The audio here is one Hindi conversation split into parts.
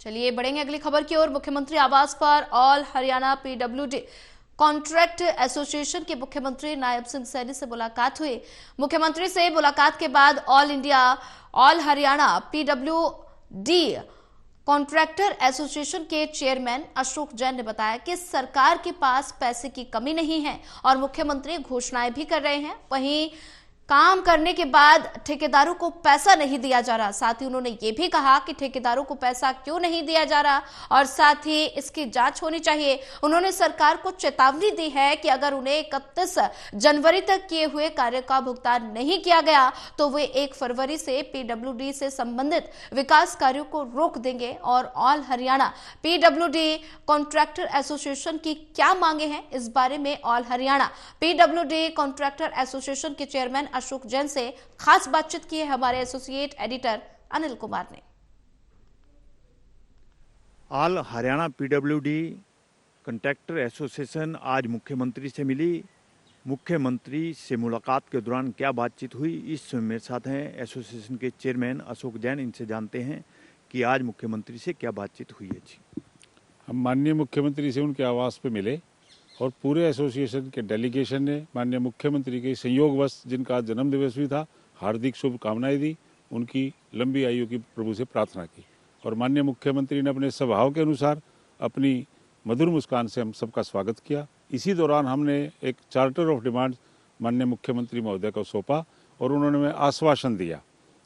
चलिए बढ़ेंगे अगली खबर की ओर। मुख्यमंत्री आवास पर all Haryana PWD contract association के मुख्यमंत्री नायब सिंह सैनी से मुलाकात हुई। मुख्यमंत्री से मुलाकात के बाद all Haryana PWD contractor association के चेयरमैन अशोक जैन ने बताया कि सरकार के पास पैसे की कमी नहीं है और मुख्यमंत्री घोषणाएं भी कर रहे हैं। वहीं काम करने के बाद ठेकेदारों को पैसा नहीं दिया जा रहा। साथ ही उन्होंने ये भी कहा कि ठेकेदारों को पैसा क्यों नहीं दिया जा रहा और साथ ही इसकी जांच होनी चाहिए। उन्होंने सरकार को चेतावनी दी है कि अगर उन्हें 31 जनवरी तक किए हुए कार्य का भुगतान नहीं किया गया तो वे 1 फरवरी से पीडब्ल्यूडी से संबंधित विकास कार्यों को रोक देंगे। और all Haryana PWD contractor association की क्या मांगे हैं, इस बारे में all Haryana PWD contractor association के चेयरमैन अशोक जैन से खास बातचीत की है हमारे एसोसिएट एडिटर अनिल कुमार ने। All Haryana PWD contractor association आज मुख्यमंत्री से मिली। मुख्यमंत्री से मुलाकात के दौरान क्या बातचीत हुई, इस समय मेरे साथ हैं एसोसिएशन के चेयरमैन अशोक जैन। इनसे जानते हैं कि आज मुख्यमंत्री से क्या बातचीत हुई है। जी, हम माननीय मुख्यमंत्री से उनके आवास पे मिले और पूरे एसोसिएशन के डेलीगेशन ने माननीय मुख्यमंत्री के संयोगवश, जिनका आज जन्मदिवस भी था, हार्दिक शुभकामनाएं दी। उनकी लंबी आयु की प्रभु से प्रार्थना की और माननीय मुख्यमंत्री ने अपने स्वभाव के अनुसार अपनी मधुर मुस्कान से हम सबका स्वागत किया। इसी दौरान हमने एक चार्टर ऑफ डिमांड्स माननीय मुख्यमंत्री महोदय को सौंपा और उन्होंने हमें आश्वासन दिया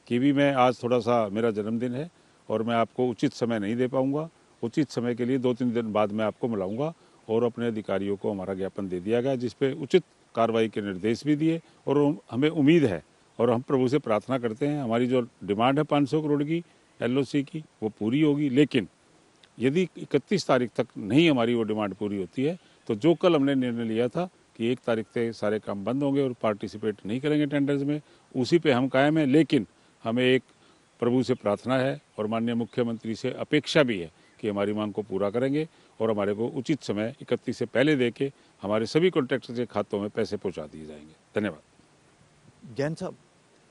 कि भी मैं आज थोड़ा सा मेरा जन्मदिन है और मैं आपको उचित समय नहीं दे पाऊँगा, उचित समय के लिए 2-3 दिन बाद मैं आपको मिलाऊँगा। और अपने अधिकारियों को हमारा ज्ञापन दे दिया गया, जिस पे उचित कार्रवाई के निर्देश भी दिए। और हमें उम्मीद है और हम प्रभु से प्रार्थना करते हैं, हमारी जो डिमांड है 500 करोड़ की एलओसी की, वो पूरी होगी। लेकिन यदि 31 तारीख तक नहीं हमारी वो डिमांड पूरी होती है तो जो कल हमने निर्णय लिया था कि 1 तारीख से सारे काम बंद होंगे और पार्टिसिपेट नहीं करेंगे टेंडर्स में, उसी पे हम कायम हैं। लेकिन हमें एक प्रभु से प्रार्थना है और माननीय मुख्यमंत्री से अपेक्षा भी है कि हमारी मांग को पूरा करेंगे और हमारे को उचित समय 31 से पहले देके हमारे सभी कॉन्ट्रैक्टर्स के खातों में पैसे पहुंचा दिए जाएंगे। धन्यवाद। जैन साहब,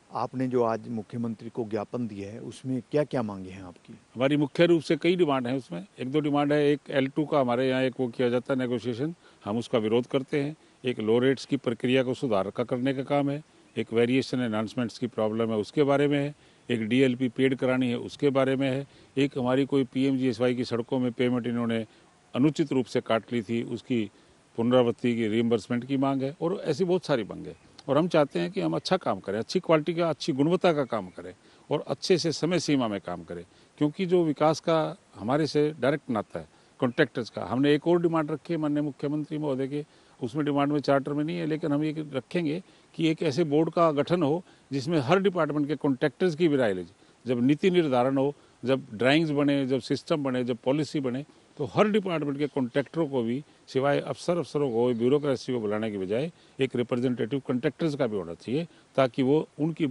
आपने जो आज मुख्यमंत्री को ज्ञापन दिया है उसमें क्या क्या मांगे हैं आपकी? हमारी मुख्य रूप से कई डिमांड है, उसमें 1-2 डिमांड है। एक L2 का हमारे यहाँ एक वो किया जाता है नेगोशिएशन, हम उसका विरोध करते हैं। एक लो रेट्स की प्रक्रिया को सुधार का करने का काम है। एक वेरिएशन एनाउंसमेंट्स की प्रॉब्लम है, उसके बारे में है। एक DLP पेड करानी है, उसके बारे में है। एक हमारी कोई PMGSY की सड़कों में पेमेंट इन्होंने अनुचित रूप से काट ली थी, उसकी पुनरावृत्ति की रिइंबर्समेंट की मांग है और ऐसी बहुत सारी मांग है। और हम चाहते हैं कि हम अच्छा काम करें, अच्छी क्वालिटी का, अच्छी गुणवत्ता का काम करें और अच्छे से समय सीमा में काम करें, क्योंकि जो विकास का हमारे से डायरेक्ट नाता है कॉन्ट्रैक्टर्स का। हमने एक और डिमांड रखी है माननीय मुख्यमंत्री महोदय के, उसमें डिमांड में चार्टर में नहीं है, लेकिन हम ये रखेंगे कि एक ऐसे बोर्ड का गठन हो जिसमें हर डिपार्टमेंट के कॉन्ट्रैक्टर्स की भी राय ले। जब नीति निर्धारण हो, जब ड्राइंग्स बने, जब सिस्टम बने, जब पॉलिसी बने, तो हर डिपार्टमेंट के कॉन्ट्रैक्टरों को भी, सिवाय अफसरों को, ब्यूरोक्रेसी को बुलाने के बजाय एक रिप्रेजेंटेटिव कॉन्ट्रैक्टर्स का भी होना चाहिए, ताकि वो उनकी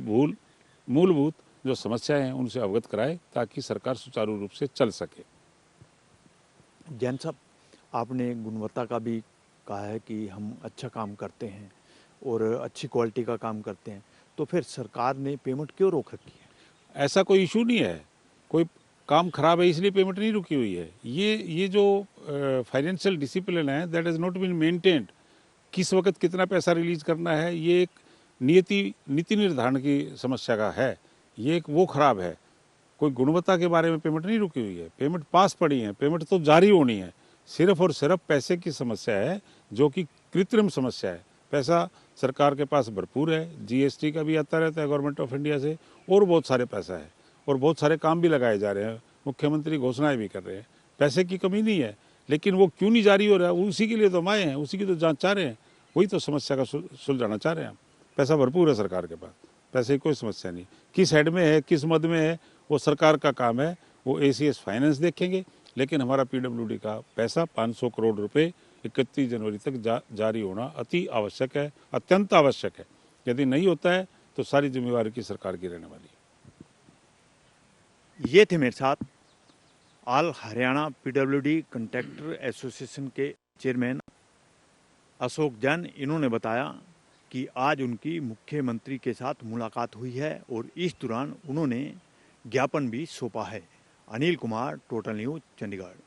मूलभूत जो समस्याएं हैं उनसे अवगत कराए, ताकि सरकार सुचारू रूप से चल सके। जैन साहब, आपने गुणवत्ता का भी कहा है कि हम अच्छा काम करते हैं और अच्छी क्वालिटी का काम करते हैं, तो फिर सरकार ने पेमेंट क्यों रोक रखी है? ऐसा कोई इशू नहीं है, कोई काम खराब है इसलिए पेमेंट नहीं रुकी हुई है। ये जो फाइनेंशियल डिसिप्लिन है, that has not been maintained. किस वक्त कितना पैसा रिलीज करना है, ये एक नीति निर्धारण की समस्या का है, ये एक वो खराब है। कोई गुणवत्ता के बारे में पेमेंट नहीं रुकी हुई है, पेमेंट पास पड़ी है, पेमेंट तो जारी होनी है। सिर्फ और सिर्फ पैसे की समस्या है, जो कि कृत्रिम समस्या है। पैसा सरकार के पास भरपूर है, GST का भी आता रहता है गवर्नमेंट ऑफ इंडिया से, और बहुत सारे पैसा है और बहुत सारे काम भी लगाए जा रहे हैं, मुख्यमंत्री घोषणाएं भी कर रहे हैं। पैसे की कमी नहीं है, लेकिन वो क्यों नहीं जारी हो रहा है, उसी के लिए तो हम आए हैं, उसी की तो जांच चाह रहे हैं, वही तो समस्या का सुलझाना चाह रहे हैं हम। पैसा भरपूर है सरकार के पास, पैसे की कोई समस्या नहीं। किस हेड में है, किस मद में है, वो सरकार का काम है, वो ACS फाइनेंस देखेंगे। लेकिन हमारा PWD का पैसा 500 करोड़ रुपए 31 जनवरी तक जारी होना अति आवश्यक है, अत्यंत आवश्यक है। यदि नहीं होता है तो सारी जिम्मेवारी की सरकार की रहने वाली है। ये थे मेरे साथ all Haryana PWD contractor association के चेयरमैन अशोक जैन। इन्होंने बताया कि आज उनकी मुख्यमंत्री के साथ मुलाकात हुई है और इस दौरान उन्होंने ज्ञापन भी सौंपा है। Anil Kumar, total news, Chandigarh.